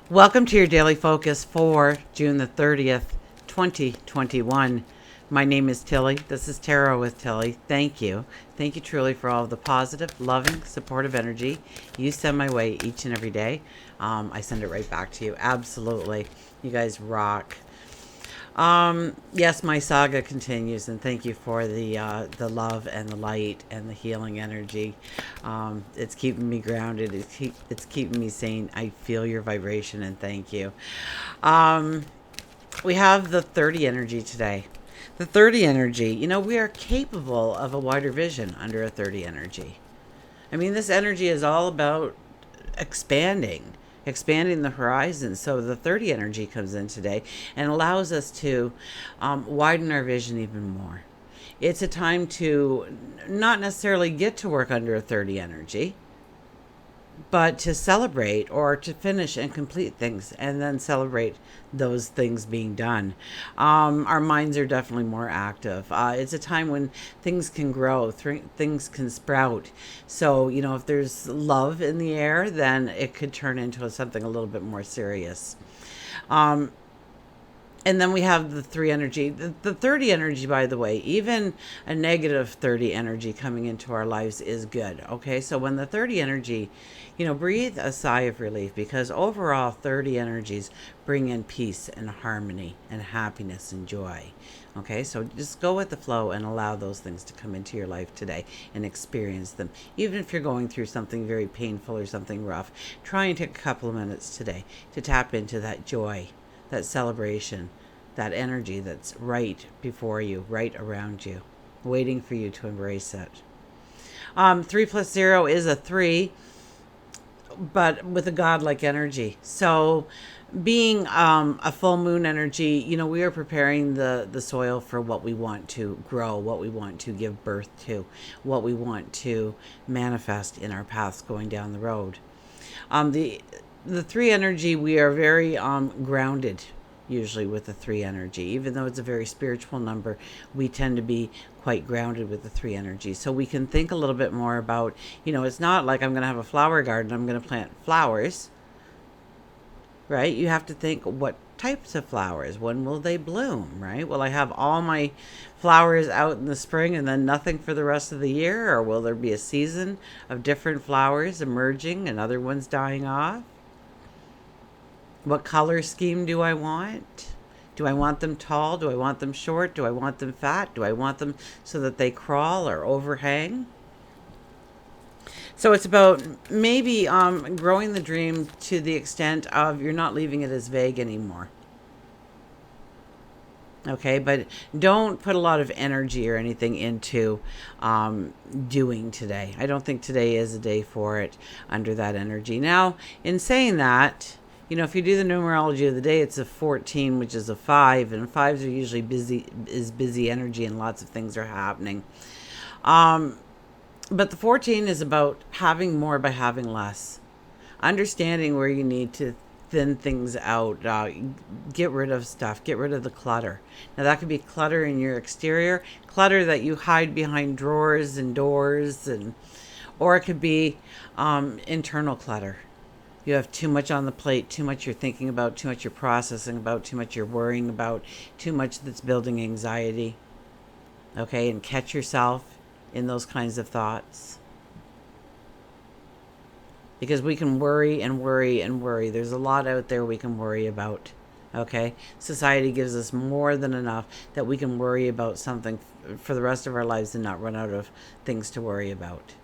Welcome to your daily focus for June the 30th, 2021. My name is Tilly. This is Tarot with Tilly. Thank you. Thank you truly for all of the positive, loving, supportive energy you send my way each and every day. I send it right back to you. Absolutely. You guys rock. Yes, my saga continues, and thank you for the love and the light and the healing energy. It's keeping me grounded. It's keeping me sane. I feel your vibration, and thank you. Um, we have the 30 energy today. The 30 energy, we are capable of a wider vision under a 30 energy. I mean, this energy is all about expanding the horizon. So the 30 energy comes in today and allows us to widen our vision even more. It's a time to not necessarily get to work under a 30 energy, but to celebrate or to finish and complete things and then celebrate those things being done. Our minds are definitely more active. It's a time when things can grow, things can sprout. So, if there's love in the air, then it could turn into something a little bit more serious. Um, and then we have the 3 energy. The 30 energy, by the way, even a negative 30 energy coming into our lives is good. Okay, so when the 30 energy, breathe a sigh of relief, because overall 30 energies bring in peace and harmony and happiness and joy. Okay, so just go with the flow and allow those things to come into your life today and experience them. Even if you're going through something very painful or something rough, try and take a couple of minutes today to tap into that joy, that celebration, that energy that's right before you, right around you, waiting for you to embrace it. 3 plus 0 is a 3, but with a godlike energy. So, being a full moon energy, we are preparing the soil for what we want to grow, what we want to give birth to, what we want to manifest in our paths going down the road. The 3 energy, we are very grounded usually with the 3 energy. Even though it's a very spiritual number, we tend to be quite grounded with the 3 energy. So we can think a little bit more about, it's not like I'm going to have a flower garden, I'm going to plant flowers, right? You have to think, what types of flowers? When will they bloom, right? Will I have all my flowers out in the spring and then nothing for the rest of the year? Or will there be a season of different flowers emerging and other ones dying off? What color scheme do I want? Do I want them tall? Do I want them short? Do I want them fat? Do I want them so that they crawl or overhang? So it's about maybe growing the dream to the extent of you're not leaving it as vague anymore. Okay, but don't put a lot of energy or anything into doing today. I don't think today is a day for it under that energy. Now, in saying that, if you do the numerology of the day, it's a 14, which is a 5, and 5s are usually busy energy, and lots of things are happening. But the 14 is about having more by having less, understanding where you need to thin things out, get rid of stuff, get rid of the clutter. Now that could be clutter in your exterior, clutter that you hide behind drawers and doors, or it could be internal clutter. You have too much on the plate, too much you're thinking about, too much you're processing about, too much you're worrying about, too much that's building anxiety. Okay, and catch yourself in those kinds of thoughts. Because we can worry and worry and worry. There's a lot out there we can worry about. Okay? Society gives us more than enough that we can worry about something for the rest of our lives and not run out of things to worry about.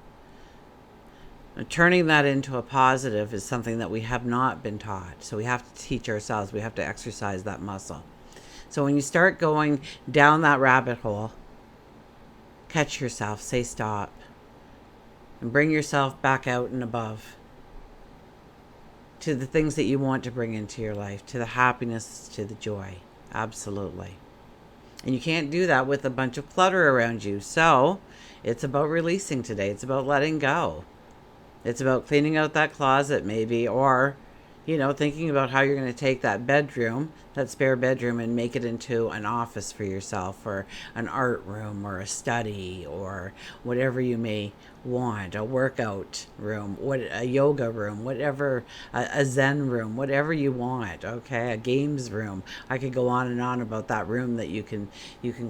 Turning that into a positive is something that we have not been taught. So we have to teach ourselves. We have to exercise that muscle. So when you start going down that rabbit hole, catch yourself, say stop, and bring yourself back out and above to the things that you want to bring into your life, to the happiness, to the joy. Absolutely. And you can't do that with a bunch of clutter around you. So it's about releasing today. It's about letting go. It's about cleaning out that closet maybe, or, thinking about how you're going to take that bedroom, that spare bedroom, and make it into an office for yourself, or an art room, or a study, or whatever you may want, a workout room, a yoga room, whatever, a zen room, whatever you want, okay? A games room. I could go on and on about that room that you can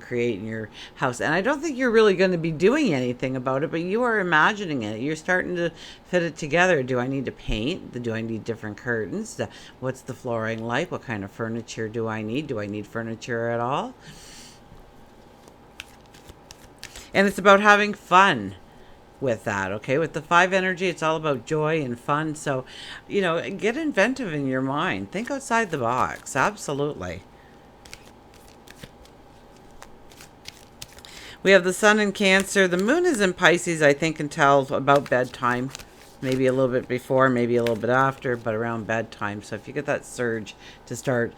create in your house. And I don't think you're really going to be doing anything about it, but you are imagining it. You're starting to fit it together. Do I need to paint? Do I need different curtains? What's the flooring like? What kind of furniture do I need? Do I need furniture at all? And it's about having fun with that, okay? With the 5 energy, it's all about joy and fun. So, get inventive in your mind. Think outside the box. Absolutely. We have the sun in Cancer. The moon is in Pisces, I think, until about bedtime. Maybe a little bit before, maybe a little bit after, but around bedtime. So if you get that surge to start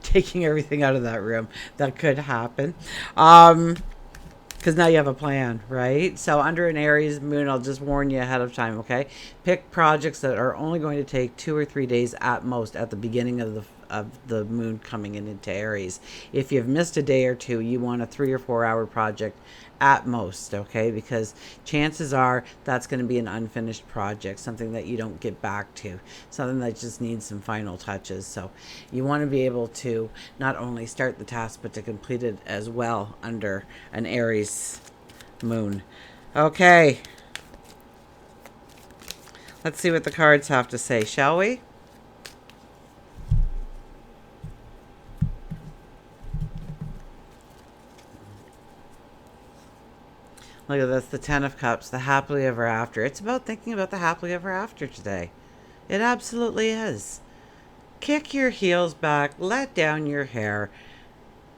taking everything out of that room, that could happen. Because now you have a plan, right? So under an Aries moon, I'll just warn you ahead of time, okay? Pick projects that are only going to take 2 or 3 days at most at the beginning of the moon coming into Aries. If you've missed a day or two, you want a 3 or 4 hour project at most, okay? Because chances are that's going to be an unfinished project, something that you don't get back to, something that just needs some final touches. So you want to be able to not only start the task, but to complete it as well under an Aries moon. Okay. Let's see what the cards have to say, shall we? Look at this, the 10 of Cups, the happily ever after. It's about thinking about the happily ever after today. It absolutely is. Kick your heels back, let down your hair,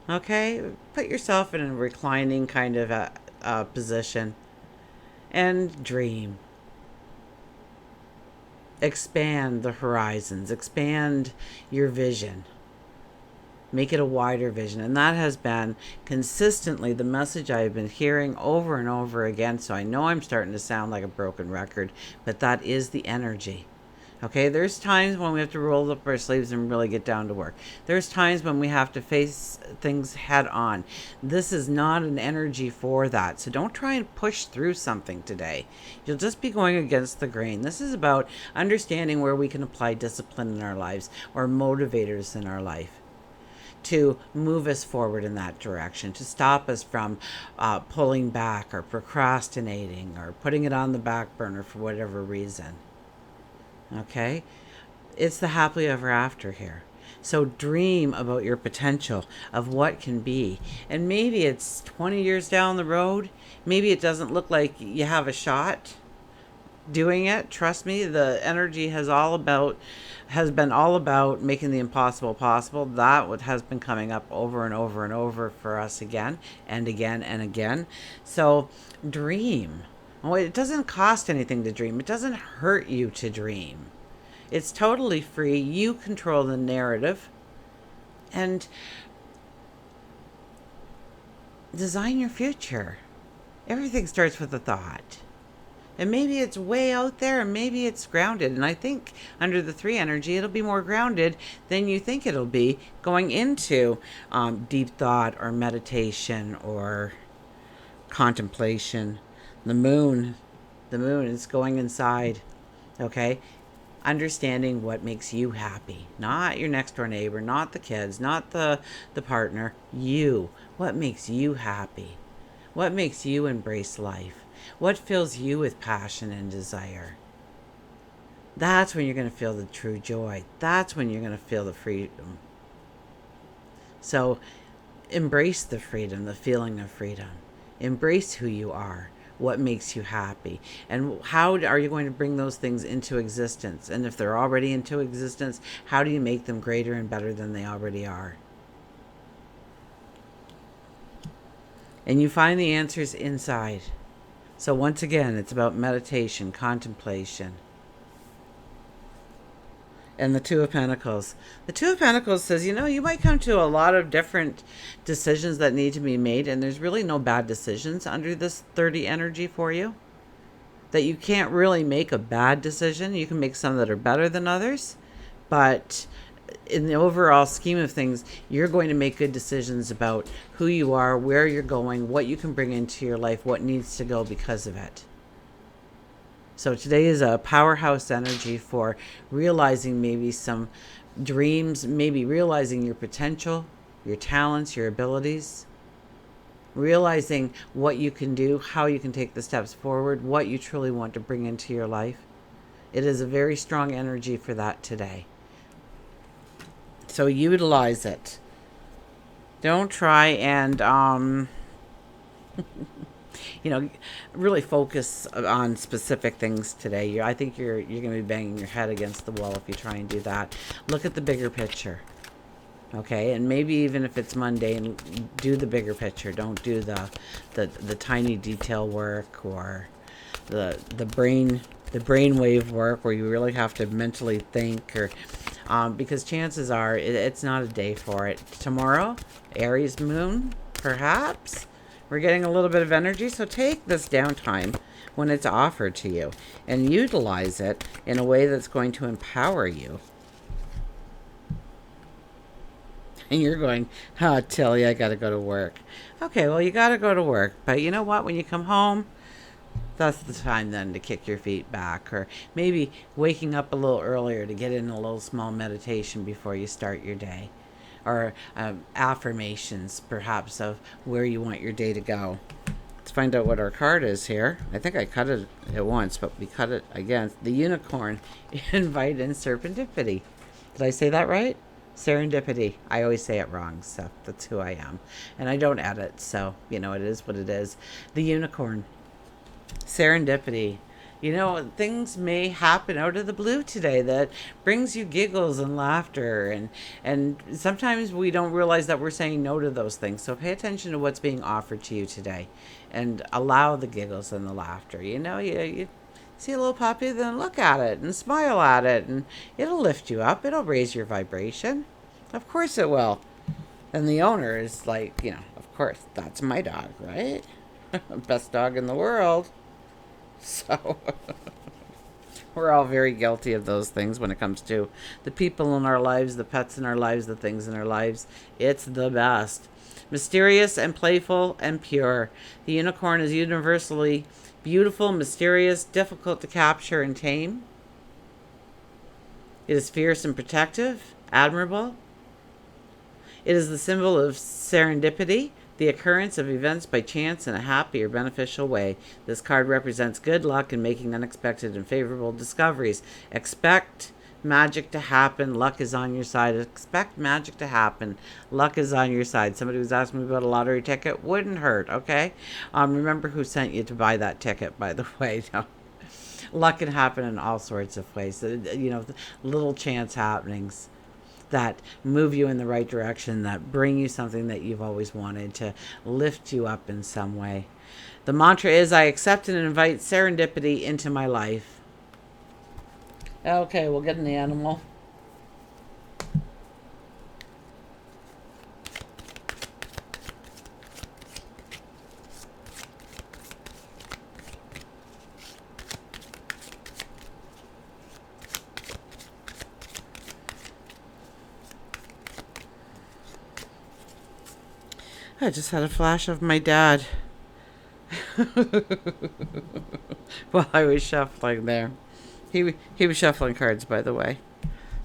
okay? Put yourself in a reclining kind of a position and dream. Expand the horizons, expand your vision. Make it a wider vision. And that has been consistently the message I've been hearing over and over again. So I know I'm starting to sound like a broken record, but that is the energy. Okay, there's times when we have to roll up our sleeves and really get down to work. There's times when we have to face things head on. This is not an energy for that. So don't try and push through something today. You'll just be going against the grain. This is about understanding where we can apply discipline in our lives or motivators in our life to move us forward in that direction, to stop us from pulling back or procrastinating or putting it on the back burner for whatever reason. Okay? It's the happily ever after here. So dream about your potential of what can be. And maybe it's 20 years down the road. Maybe it doesn't look like you have a shot doing it. Trust me, the energy has been all about making the impossible possible. That has been coming up over and over and over for us again and again and again. So dream. Oh, it doesn't cost anything to dream. It doesn't hurt you to dream. It's totally free. You control the narrative. And design your future. Everything starts with a thought. And maybe it's way out there and maybe it's grounded. And I think under the 3 energy, it'll be more grounded than you think it'll be going into deep thought or meditation or contemplation. The moon is going inside, okay? Understanding what makes you happy. Not your next door neighbor, not the kids, not the partner. You. What makes you happy? What makes you embrace life? What fills you with passion and desire? That's when you're going to feel the true joy. That's when you're going to feel the freedom. So embrace the freedom, the feeling of freedom. Embrace who you are, what makes you happy, and how are you going to bring those things into existence? And if they're already into existence, how do you make them greater and better than they already are? And you find the answers inside. So once again, it's about meditation, contemplation. And the 2 of Pentacles. The 2 of Pentacles says, you might come to a lot of different decisions that need to be made, and there's really no bad decisions under this 30 energy for you. That you can't really make a bad decision. You can make some that are better than others, but in the overall scheme of things, you're going to make good decisions about who you are, where you're going, what you can bring into your life, what needs to go because of it. So today is a powerhouse energy for realizing maybe some dreams, maybe realizing your potential, your talents, your abilities, realizing what you can do, how you can take the steps forward, what you truly want to bring into your life. It is a very strong energy for that today. So utilize it. Don't try and really focus on specific things today. I think you're going to be banging your head against the wall if you try and do that. Look at the bigger picture. Okay, and maybe even if it's mundane, do the bigger picture. Don't do the tiny detail work or the brainwave work where you really have to mentally think, or because chances are it's not a day for it. Tomorrow, Aries moon, perhaps. We're getting a little bit of energy, so take this downtime when it's offered to you and utilize it in a way that's going to empower you. And you're going, oh, Tilly, I got to go to work. Okay, well, you got to go to work. But you know what? When you come home, that's the time then to kick your feet back. Or maybe waking up a little earlier to get in a little small meditation before you start your day. Or affirmations, perhaps, of where you want your day to go. Let's find out what our card is here. I think I cut it at once, but we cut it again. The unicorn, invite in serendipity. Did I say that right? Serendipity. I always say it wrong, so that's who I am. And I don't edit, so, it is what it is. The unicorn. Serendipity. Things may happen out of the blue today that brings you giggles and laughter. And sometimes we don't realize that we're saying no to those things. So pay attention to what's being offered to you today and allow the giggles and the laughter. You see a little puppy, then look at it and smile at it, and it'll lift you up. It'll raise your vibration. Of course it will. And the owner is like, of course, that's my dog, right? Best dog in the world. So we're all very guilty of those things when it comes to the people in our lives, the pets in our lives, the things in our lives. It's the best. Mysterious and playful and pure. The unicorn is universally beautiful, mysterious, difficult to capture and tame. It is fierce and protective, admirable. It is the symbol of serendipity, the occurrence of events by chance in a happy or beneficial way. This card represents good luck in making unexpected and favorable discoveries. Expect magic to happen. Luck is on your side. Expect magic to happen. Luck is on your side. Somebody was asking me about a lottery ticket. Wouldn't hurt, okay? Remember who sent you to buy that ticket, by the way. No. Luck can happen in all sorts of ways. Little chance happenings that move you in the right direction, that bring you something that you've always wanted, to lift you up in some way. The mantra is, I accept and invite serendipity into my life. Okay, we'll get in the animal. I just had a flash of my dad while I was shuffling there. He was shuffling cards, by the way.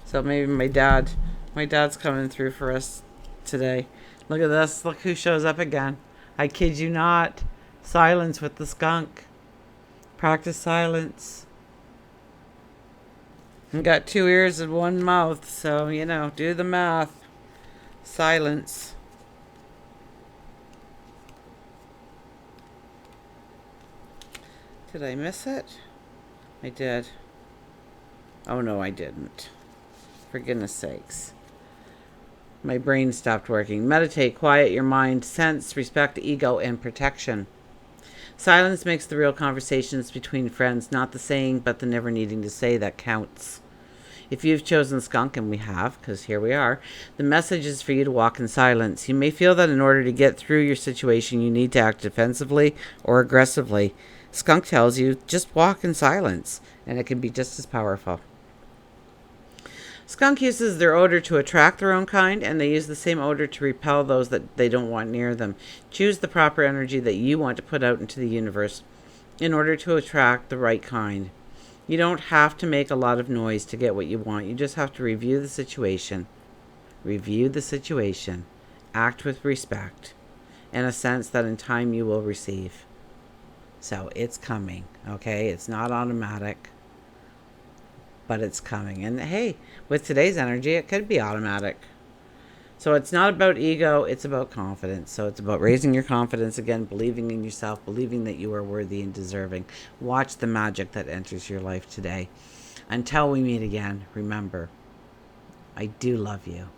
So maybe my dad's coming through for us today. Look at this. Look who shows up again. I kid you not. Silence with the skunk. Practice silence. And got 2 ears and 1 mouth, so do the math. Silence. Did I miss it? I did. Oh no, I didn't. For goodness sakes. My brain stopped working. Meditate, quiet your mind, sense, respect, ego, and protection. Silence makes the real conversations between friends, not the saying, but the never needing to say that counts. If you've chosen Skunk, and we have, because here we are, the message is for you to walk in silence. You may feel that in order to get through your situation, you need to act defensively or aggressively. Skunk tells you, just walk in silence, and it can be just as powerful. Skunk uses their odor to attract their own kind, and they use the same odor to repel those that they don't want near them. Choose the proper energy that you want to put out into the universe in order to attract the right kind. You don't have to make a lot of noise to get what you want. You just have to review the situation. Review the situation. Act with respect and a sense that in time you will receive. So it's coming, okay? It's not automatic, but it's coming. And hey, with today's energy, it could be automatic. So it's not about ego, it's about confidence. So it's about raising your confidence again, believing in yourself, believing that you are worthy and deserving. Watch the magic that enters your life today. Until we meet again, remember, I do love you.